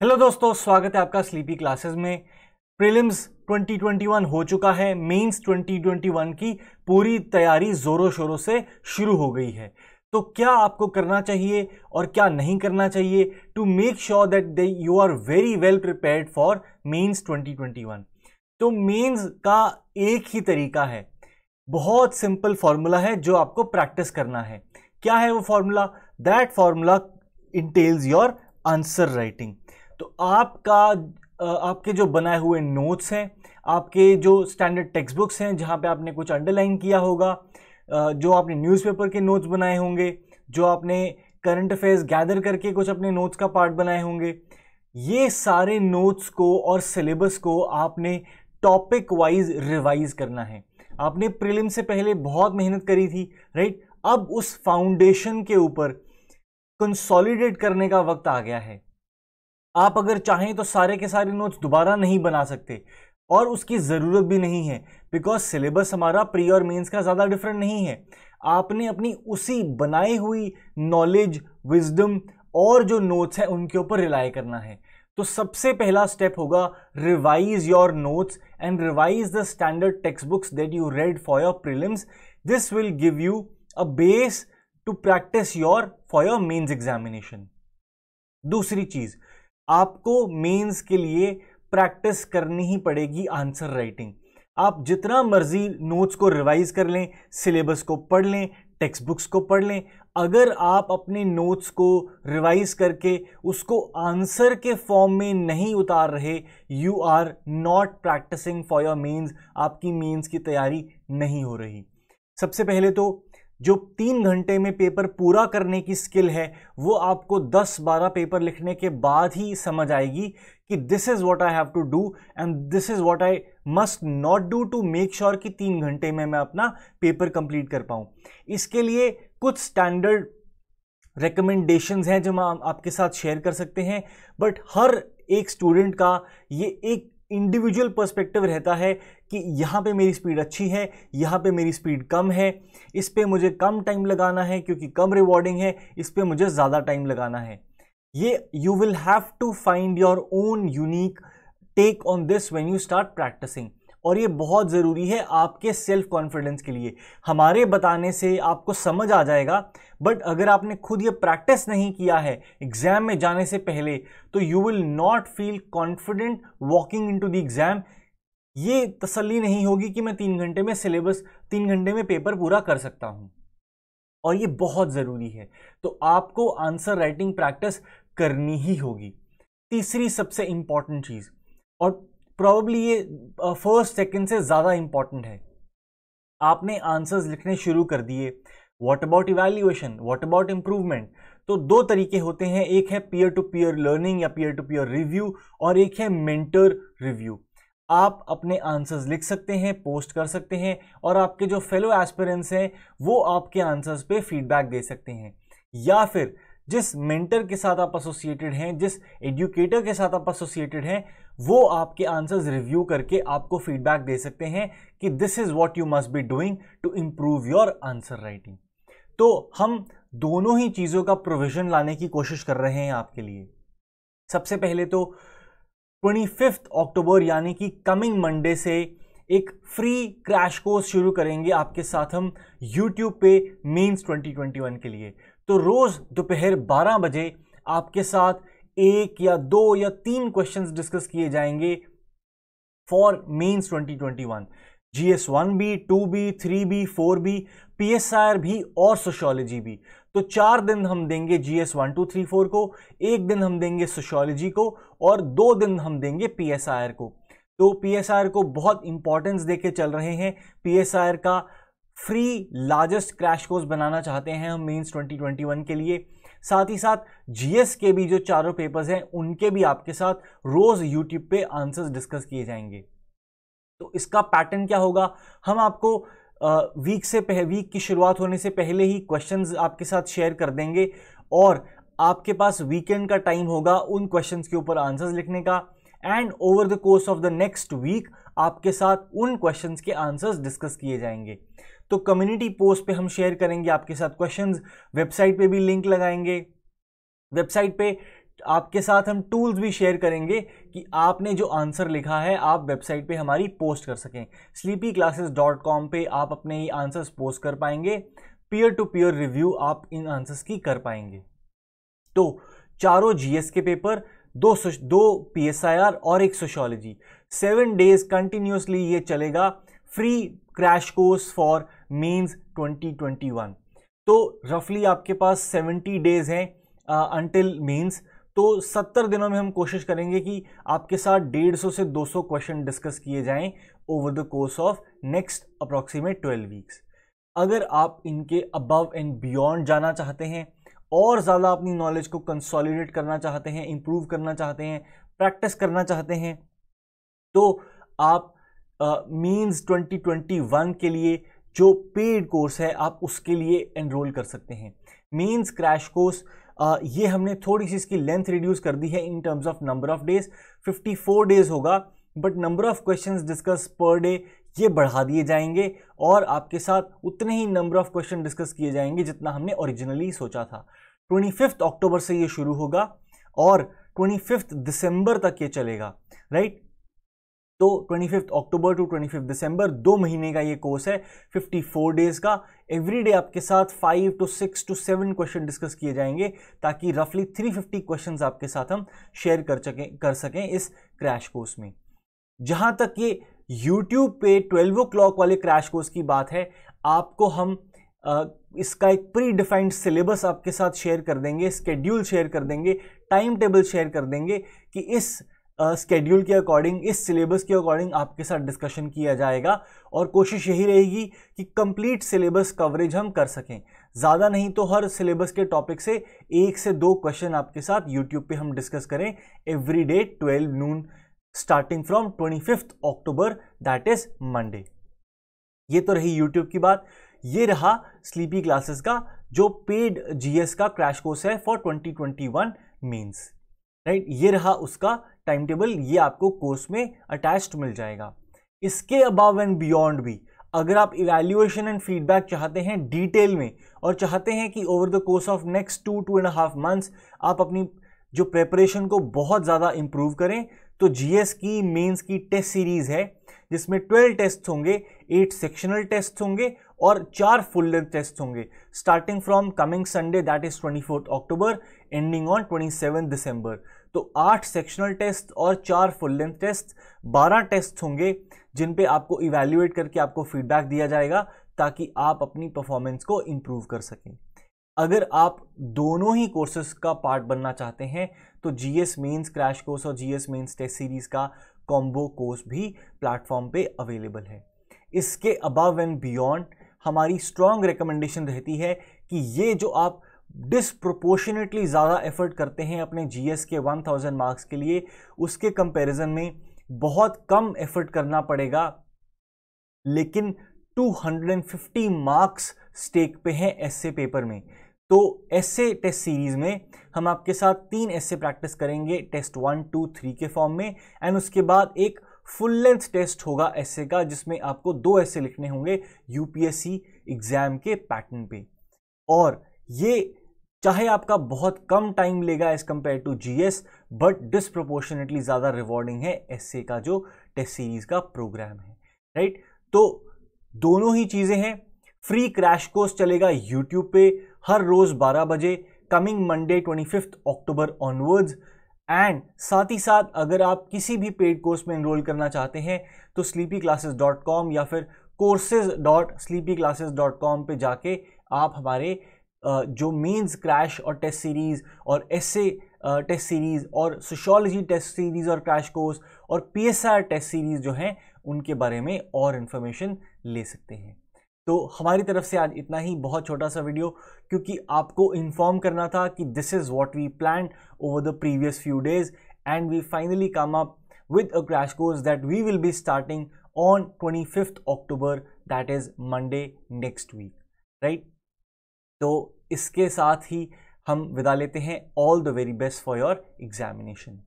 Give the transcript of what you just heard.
Hello दोस्तों, स्वागत है आपका स्लीपी क्लासेस में। प्रीलिम्स 2021 हो चुका है। मेंस 2021 की पूरी तैयारी जोरों शोरों से शुरू हो गई है। तो क्या आपको करना चाहिए और क्या नहीं करना चाहिए to make sure that you are very well prepared for mains 2021। तो मेंस का एक ही तरीका है, बहुत सिंपल फॉर्मूला है जो आपको प्रैक्टिस करना है। क्या है वो formula? That formula entails your answer writing. तो आपके जो बनाए हुए नोट्स हैं, आपके जो स्टैंडर्ड टेक्स्ट बुक्स हैं जहां पे आपने कुछ अंडरलाइन किया होगा, जो आपने न्यूज़पेपर के नोट्स बनाए होंगे, जो आपने करंट अफेयर्स गैदर करके कुछ अपने नोट्स का पार्ट बनाए होंगे, ये सारे नोट्स को और सिलेबस को आपने टॉपिक वाइज रिवाइज करना है। आपने प्रीलिम से पहले बहुत मेहनत करी थी, राइट? अब उस फाउंडेशन के ऊपर कंसोलिडेट करने का वक्त आ गया है। आप अगर चाहें तो सारे के सारे नोट्स दोबारा नहीं बना सकते और उसकी ज़रूरत भी नहीं है, बिकॉज सिलेबस हमारा प्री और मेंस का ज़्यादा डिफरेंट नहीं है। आपने अपनी उसी बनाई हुई नॉलेज, विजडम और जो नोट्स हैं उनके ऊपर रिलाई करना है। तो सबसे पहला स्टेप होगा revise your notes and revise the standard textbooks that you read for your prelims. This will give you a base to practice for your mains examination. दूसरी चीज, आपको मेंस के लिए प्रैक्टिस करनी ही पड़ेगी आंसर राइटिंग। आप जितना मर्जी नोट्स को रिवाइज कर लें, सिलेबस को पढ़ लें, टेक्स्ट बुक्स को पढ़ लें, अगर आप अपने नोट्स को रिवाइज करके उसको आंसर के फॉर्म में नहीं उतार रहे, you are not practising for your mains. आपकी मेंस की तैयारी नहीं हो रही। सबसे पहले तो जो 3 घंटे में पेपर पूरा करने की स्किल है वो आपको 10-12 पेपर लिखने के बाद ही समझ आएगी कि this is what I have to do and this is what I must not do to make sure कि 3 घंटे में मैं अपना पेपर कंप्लीट कर पाऊं। इसके लिए कुछ स्टैंडर्ड रिकमेंडेशंस हैं जो हम आपके साथ शेयर कर सकते हैं, बट हर एक स्टूडेंट का ये एक इंडिविजुअल पर्सपेक्टिव रहता है कि यहाँ पे मेरी स्पीड अच्छी है, यहाँ पे मेरी स्पीड कम है, इस पे मुझे कम टाइम लगाना है क्योंकि कम रिवॉर्डिंग है, इस पे मुझे ज़्यादा टाइम लगाना है। ये you will have to find your own unique take on this when you start practising. और ये बहुत ज़रूरी है आपके सेल्फ कॉन्फिडेंस के लिए। हमारे बताने से आपको समझ आ जाएगा, बट अगर आपने खुद ये प्रैक्टिस नहीं किया है एग्जाम में जाने से पहले, तो you will not feel confident walking into the exam. ये तसल्ली नहीं होगी कि मैं 3 घंटे में सिलेबस, 3 घंटे में पेपर पूरा कर सकता हूं। और ये बहुत ज़रूरी है, तो आपको आंसर राइटिंग प्रैक्टिस करनी ही होगी। तीसरी सबसे इंपॉर्टेंट चीज़, और प्रोबेबली ये फर्स्ट सेकंड से ज़्यादा इंपॉर्टेंट है, आपने आंसर्स लिखने शुरू कर दिए। What about evaluation, what about improvement? तो 2 तरीके होते हैं, एक है पीयर टू पीयर लर्निंग या पीयर टू पीयर रिव्यू, और एक है मेंटर रिव्यू। आप अपने आंसर्स लिख सकते हैं, पोस्ट कर सकते हैं, और आपके जो फेलो एस्पिरेंट्स हैं वो आपके आंसर्स पे फीडबैक दे सकते हैं। या फिर जिस मेंटर के साथ आप एसोसिएटेड हैं, जिस एजुकेटर के साथ आप एसोसिएटेड हैं, वो आपके आंसर्स रिव्यू करके आपको फीडबैक दे सकते हैं कि this is what you must be doing to improve your answer writing. तो हम दोनों ही चीज़ों का प्रोविजन लाने की कोशिश कर रहे हैं आपके लिए। सबसे पहले तो 25 अक्टूबर यानी कि कमिंग मंडे से एक फ्री क्रैश कोर्स शुरू करेंगे आपके साथ हम YouTube पे मेंस 2021 के लिए। तो रोज दोपहर 12 बजे आपके साथ 1 या 2 या 3 क्वेश्चंस डिस्कस किए जाएंगे for mains 2021। GS 1B, 2B, 3B, 4B, PSIR भी और सोशियोलॉजी भी। तो 4 दिन हम देंगे GS 1, 2, 3, 4 को, 1 दिन हम देंगे सोशियोलॉजी को, और 2 दिन हम देंगे PSIR को। तो PSIR को बहुत इंपॉर्टेंस देके चल रहे हैं। PSIR का फ्री लार्जेस्ट क्रैश कोर्स बनाना चाहते हैं हम मेंस 2021 के लिए। साथ ही साथ GS के भी जो चारों पेपर्स हैं उनके भी आपके साथ रोज YouTube पे आंसर्स डिस्कस किए जाएंगे। तो इसका पैटर्न क्या होगा, हम आपको वीक की शुरुआत होने से पहले ही क्वेश्चंस आपके साथ शेयर कर देंगे, और आपके पास वीकेंड का टाइम होगा उन क्वेश्चंस के ऊपर आंसर्स लिखने का, and over the course of the next week आपके साथ उन क्वेश्चंस के आंसर्स डिस्कस किए जाएंगे। तो कम्युनिटी पोस्ट पे हम शेयर करेंगे आपके साथ क्वेश्चंस, वेबसाइट पे भी लिंक लगाएंगे। वेबसाइट पे आपके साथ हम टूल्स भी शेयर करेंगे कि आपने जो आंसर लिखा है आप वेबसाइट पे हमारी पोस्ट कर सकें। sleepyclasses.com पे आप अपने ये आंसर्स पोस्ट कर पाएंगे, पीयर टू पीयर रिव्यू आप इन आंसर्स की कर पाएंगे। तो चारों जीएस के पेपर, दो PSIR और एक सोशियोलॉजी, 7 डेज कंटिन्यूसली ये चलेगा, free crash course for mains 2021। तो रफली आपके पास 70 डेज हैं अंटिल मेंस। तो 70 दिनों में हम कोशिश करेंगे कि आपके साथ 150 से 200 क्वेश्चन डिस्कस किए जाएं over the course of next approximate 12 weeks. अगर आप इनके अबव एंड बियॉन्ड जाना चाहते हैं और ज़्यादा अपनी नॉलेज को कंसोलिडेट करना चाहते हैं, इंप्रूव करना चाहते हैं, प्रैक्टिस करना चाहते हैं, तो आप मेंस 2021 के लिए जो पेड कोर्स है आप उसके लिए एनरोल कर सकते हैं। मेंस क्रैश कोर्स ये हमने थोड़ी सी इसकी लेंथ रिड्यूस कर दी है in terms of number of days, 54 days होगा, but number of questions discuss per day ये बढ़ा दिए जाएंगे और आपके साथ उतने ही नंबर ऑफ क्वेश्चन डिस्कस किए जाएंगे जितना हमने ओरिजिनली सोचा था। 25 अक्टूबर से ये शुरू होगा और 25 दिसंबर तक ये चलेगा, राइट। तो 25 अक्टूबर टू 25 दिसंबर 2 महीने का ये कोर्स है, 54 डेज का। एवरी डे आपके साथ 5 to 6 to 7 क्वेश्चन डिस्कस किए जाएंगे ताकि रफली 350 क्वेश्चंस आपके साथ हम शेयर कर सकें इस क्रैश कोर्स में। जहां तक ये YouTube पे 12 o'clock वाले क्रैश कोर्स की बात है, आपको हम इसका एक प्री डिफाइंड सिलेबस आपके साथ शेयर कर देंगे, स्केड्यूल शेयर कर देंगे, टाइम टेबल शेयर कर देंगे कि इस स्केड्यूल के अकॉर्डिंग, इस सिलेबस के अकॉर्डिंग आपके साथ डिस्कशन किया जाएगा और कोशिश यही रहेगी कि कंप्लीट सिलेबस कवरेज हम कर सकें। ज़्यादा नहीं तो हर सिलेबस के टॉपिक से 1 से 2 क्वेश्चन आपके साथ यूट्यूब पे हम डिस्कस करें every day 12 noon starting from 25 October, that is Monday. ये तो रही यूट्यूब की बात। ये रहा स्लीपी क्लासेस का जो पेड जीएस का क्रैश कोर्स है फॉर 2021 मेंस, राइट। ये रहा उसका टाइम टेबल, ये आपको कोर्स में अटैच्ड मिल जाएगा। इसके अबव एंड बियॉन्ड भी अगर आप इवैल्यूएशन एंड फीडबैक चाहते हैं डिटेल में और चाहते हैं कि over the course of next 2.5 months आप अपनी जो प्रेपरेशन को बहुत ज़्यादा इंप्रूव करें, तो जीएस की मेंस की टेस्ट सीरीज है जिसमें 12 टेस्ट होंगे, 8 सेक्शनल टेस्ट होंगे और 4 फुल लेंथ टेस्ट होंगे, starting from coming Sunday that is 24 October ending on 27 दिसंबर। तो 8 सेक्शनल टेस्ट और 4 फुल लेंथ टेस्ट, 12 टेस्ट होंगे जिन पे आपको इवैल्यूएट करके आपको फीडबैक दिया जाएगा ताकि आप अपनी परफॉर्मेंस को इंप्रूव कर सकें। अगर आप दोनों ही कोर्सेज का पार्ट बनना चाहते हैं तो जीएस मेंस क्रैश कोर्स और जीएस मेंस टेस्ट सीरीज का कॉम्बो कोर्स भी प्लेटफॉर्म पे अवेलेबल है। इसके अबव एंड बियॉन्ड हमारी स्ट्रॉन्ग रिकमेंडेशन रहती है कि ये जो आप डिसप्रोपोर्शनेटली ज़्यादा एफर्ट करते हैं अपने जीएस के 1000 मार्क्स के लिए, उसके कंपैरिजन में बहुत कम एफर्ट करना पड़ेगा, लेकिन 250 मार्क्स स्टेक पे हैं एसए पेपर में। तो एसए टेस्ट सीरीज में हम आपके साथ 3 एसए प्रैक्टिस करेंगे टेस्ट 1, 2, 3 के फॉर्म में, एंड उसके बाद एक फुल लेंथ टेस्ट होगा एसए का जिसमें आपको 2 एसए लिखने होंगे यूपीएससी एग्जाम के पैटर्न पे। और ये चाहे आपका बहुत कम टाइम लेगा as compare to GS, but disproportionately ज़्यादा रिवॉर्डिंग है एसए का जो टेस्ट सीरीज का प्रोग्राम है, राइट। तो दोनों ही चीज़ें हैं। फ्री क्रैश कोर्स चलेगा यूट्यूब पे हर रोज़ 12 बजे coming Monday 25 October onwards, and साथ ही साथ अगर आप किसी भी पेड कोर्स में एनरोल करना चाहते हैं तो sleepyclasses.com या फिर courses.sleepyclasses.com पे जाके आप हमारे जो मेंस क्रैश और टेस्ट सीरीज़ और एसए टेस्ट सीरीज़ और सोशियोलॉजी टेस्ट सीरीज़ और क्रैश कोर्स और पीएसआर टेस्ट सीरीज़ जो हैं उनके बारे में और इन्फॉर्मेशन ले सकते हैं। तो हमारी तरफ से आज इतना ही, बहुत छोटा सा वीडियो, क्योंकि आपको इन्फॉर्म करना था कि this is what we planned over the previous few days and we finally come up with a crash course that we will be starting on 25th October, that is Monday next week, right? तो इसके साथ ही हम विदा लेते हैं। All the very best for your examination.